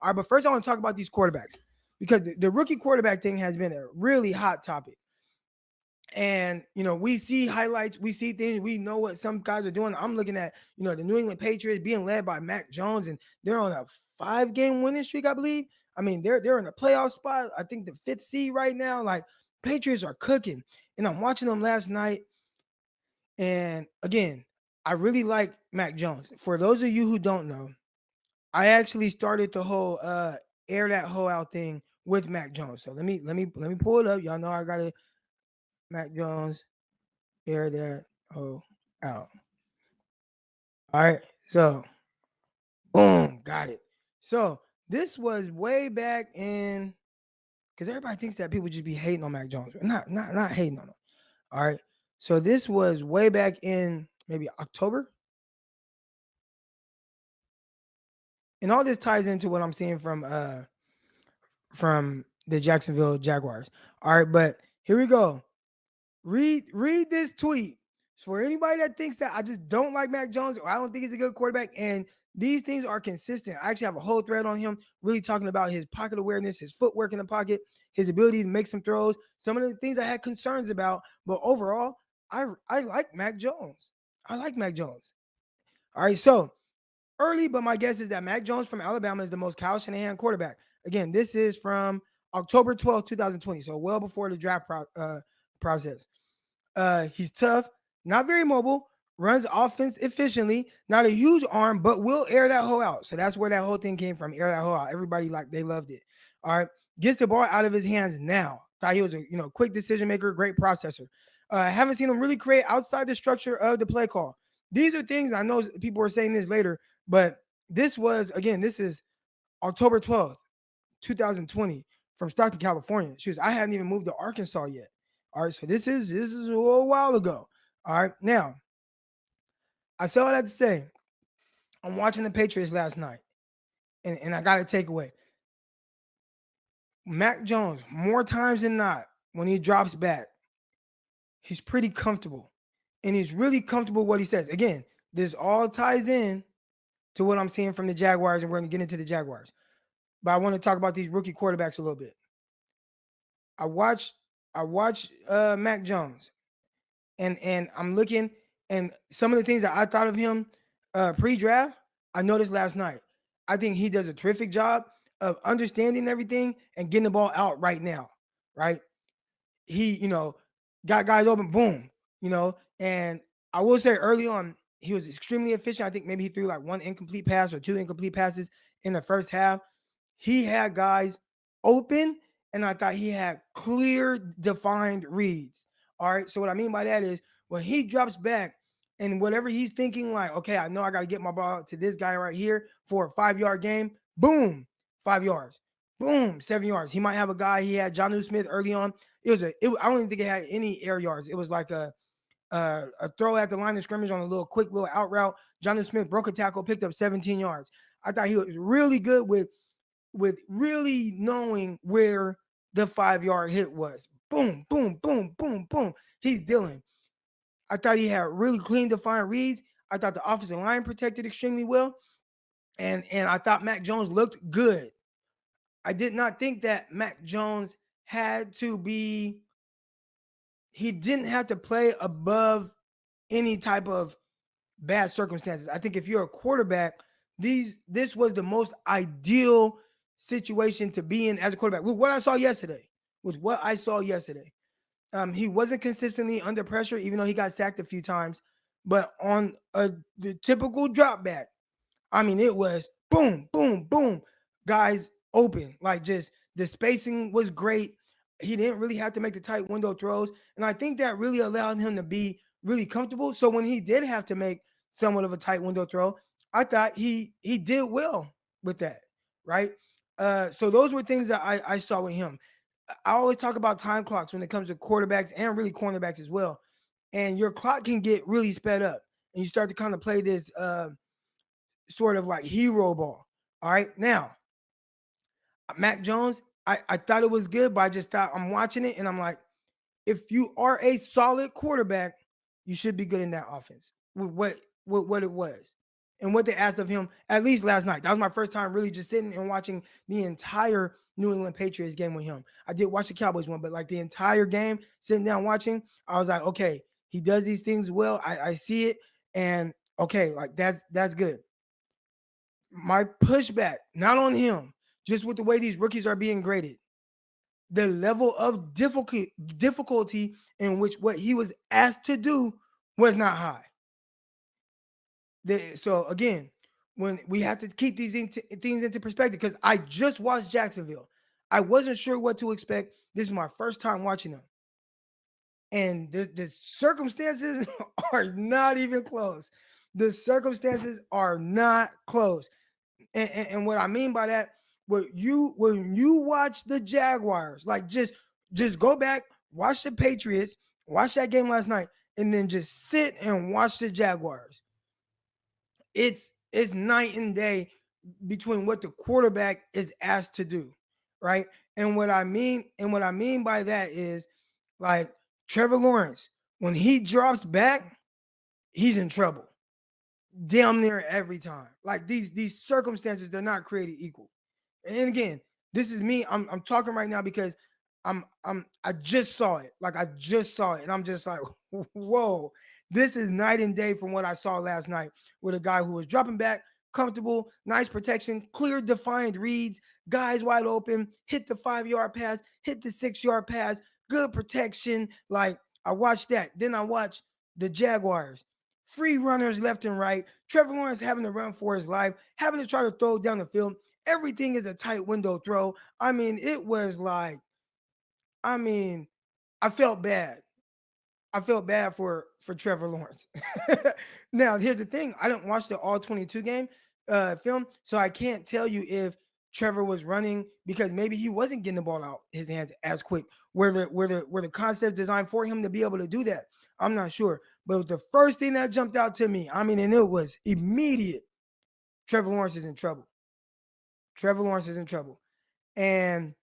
All right, but first I want to talk about these quarterbacks because the rookie quarterback thing has been a really hot topic. And we see highlights, we see things, we know what some guys are doing. I'm looking at the New England Patriots being led by Mac Jones, and they're on a 5-game winning streak, I believe. I mean, they're in a playoff spot. I think the 5th seed right now. Like, Patriots are cooking, and I'm watching them last night. And again, I really like Mac Jones. For those of you who don't know, I actually started the whole air that hoe out thing with Mac Jones. So let me pull it up. Y'all know I got it. Mac Jones, air that hoe out. All right. So boom, got it. So this was way back in, because everybody thinks that people just be hating on Mac Jones. Not hating on him. All right. So this was way back in maybe October. And all this ties into what I'm seeing from the Jacksonville Jaguars. All right, but here we go. Read this tweet. For anybody that thinks that I just don't like Mac Jones or I don't think he's a good quarterback, and these things are consistent. I actually have a whole thread on him really talking about his pocket awareness, his footwork in the pocket, his ability to make some throws, some of the things I had concerns about. But overall, I like Mac Jones. I like Mac Jones. All right, so early, but my guess is that Mac Jones from Alabama is the most Kyle Shanahan quarterback. Again, this is from October 12th, 2020, so well before the draft process. He's tough, not very mobile, runs offense efficiently, not a huge arm, but will air that hoe out. So that's where that whole thing came from, air that hoe out. Everybody, they loved it. All right. Gets the ball out of his hands now. Thought he was a quick decision maker, great processor. Haven't seen him really create outside the structure of the play call. These are things I know people are saying this later, but this is October 12th, 2020 from Stockton, California. I hadn't even moved to Arkansas yet. All right, so this is a little while ago. All right, now I saw all that to say, I'm watching the Patriots last night, and I got a takeaway. Mac Jones, more times than not, when he drops back, he's pretty comfortable, and he's really comfortable what he says. Again, this all ties in to what I'm seeing from the Jaguars, and we're going to get into the Jaguars. But I want to talk about these rookie quarterbacks a little bit. I watched Mac Jones, and I'm looking, and some of the things that I thought of him pre-draft, I noticed last night. I think he does a terrific job of understanding everything and getting the ball out right now, right? He, got guys open, boom, and I will say early on, he was extremely efficient. I think maybe he threw like 1 incomplete pass or 2 incomplete passes in the first half. He had guys open, and I thought he had clear, defined reads. All right. So what I mean by that is when he drops back and whatever he's thinking, like, okay, I know I got to get my ball to this guy right here for a 5-yard game. Boom, 5 yards. Boom, 7 yards. He might have a guy. He had Jonnu Smith early on. I don't even think it had any air yards. It was like a throw at the line of scrimmage on a quick little out route. Jonnu Smith broke a tackle, picked up 17 yards. I thought he was really good with really knowing where the 5-yard hit was. Boom, boom, boom, boom, boom. He's dealing. I thought he had really clean, defined reads. I thought the offensive line protected extremely well. And I thought Mac Jones looked good. I did not think that Mac Jones he didn't have to play above any type of bad circumstances. I think if you're a quarterback, this was the most ideal situation to be in as a quarterback. With what I saw yesterday, he wasn't consistently under pressure, even though he got sacked a few times. But on the typical drop back, I mean, it was boom, boom, boom, guys open. Like, just the spacing was great. He didn't really have to make the tight window throws, and I think that really allowed him to be really comfortable. So when he did have to make somewhat of a tight window throw, I thought he did well with that, right? So those were things that I saw with him. I always talk about time clocks when it comes to quarterbacks and really cornerbacks as well. And your clock can get really sped up, and you start to kind of play this sort of like hero ball. All right, now Mac Jones, I thought it was good, but I just thought, I'm watching it and I'm like, if you are a solid quarterback, you should be good in that offense with what it was. and what they asked of him, at least last night. That was my first time really just sitting and watching the entire New England Patriots game with him. I did watch the Cowboys one, but like the entire game, sitting down watching, I was like, okay, he does these things well. I see it, and okay, like that's good. My pushback, not on him, just with the way these rookies are being graded, the level of difficulty in which what he was asked to do was not high. So again, when we have to keep these things into perspective, because I just watched Jacksonville, I wasn't sure what to expect. This is my first time watching them, and the circumstances are not even close. The circumstances are not close, and what I mean by that, when you watch the Jaguars, like just go back, watch the Patriots, watch that game last night, and then just sit and watch the Jaguars. It's night and day between what the quarterback is asked to do, right? And what I mean by that is, like, Trevor Lawrence, when he drops back, he's in trouble damn near every time. Like, these circumstances, they're not created equal. And again, this is me. I'm talking right now because I just saw it. Like, I just saw it, and I'm just like, whoa, this is night and day from what I saw last night with a guy who was dropping back, comfortable, nice protection, clear, defined reads, guys wide open, hit the 5-yard pass, hit the 6-yard pass, good protection. Like, I watched that. Then I watched the Jaguars. Free runners left and right. Trevor Lawrence having to run for his life, having to try to throw down the field. Everything is a tight window throw. I mean, it was like, I mean, I felt bad. I felt bad for Trevor Lawrence. Now, here's the thing: I didn't watch the all 22 game film, so I can't tell you if Trevor was running because maybe he wasn't getting the ball out his hands as quick. Where the concept designed for him to be able to do that, I'm not sure. But the first thing that jumped out to me, I mean, and it was immediate: Trevor Lawrence is in trouble. Trevor Lawrence is in trouble, and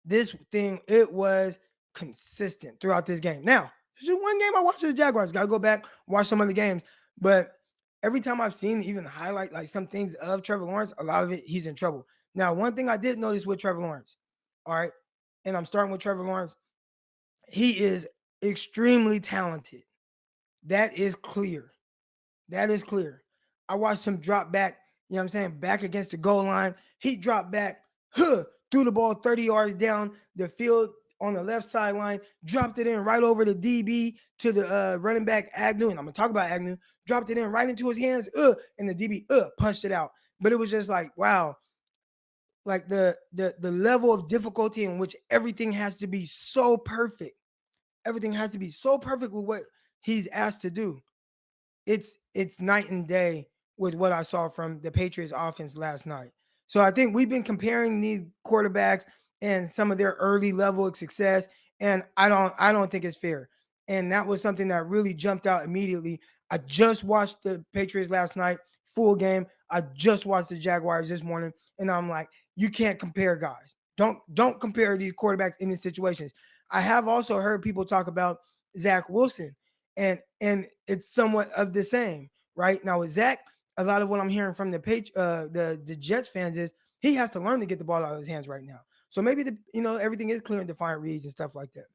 this thing, it was consistent throughout this game. Now, it's just one game I watched the Jaguars. Got to go back, watch some other games. But every time I've seen even highlight like some things of Trevor Lawrence, a lot of it, he's in trouble. Now, one thing I did notice with Trevor Lawrence, all right, and I'm starting with Trevor Lawrence, he is extremely talented. That is clear. That is clear. I watched him drop back, you know what I'm saying, back against the goal line. He dropped back, threw the ball 30 yards down the field on the left sideline, dropped it in right over the DB to the running back Agnew. And I'm going to talk about Agnew. Dropped it in right into his hands, and the DB punched it out. But it was just like, wow, like the level of difficulty in which everything has to be so perfect. Everything has to be so perfect with what he's asked to do. It's night and day with what I saw from the Patriots offense last night. So I think we've been comparing these quarterbacks and some of their early level of success, and I don't think it's fair. And that was something that really jumped out immediately. I just watched the Patriots last night, full game. I just watched the Jaguars this morning, and I'm like, you can't compare guys. Don't compare these quarterbacks in these situations. I have also heard people talk about Zach Wilson, and it's somewhat of the same, right? Now with Zach, a lot of what I'm hearing from the Jets fans is he has to learn to get the ball out of his hands right now. So maybe everything is clear and defined reads and stuff like that.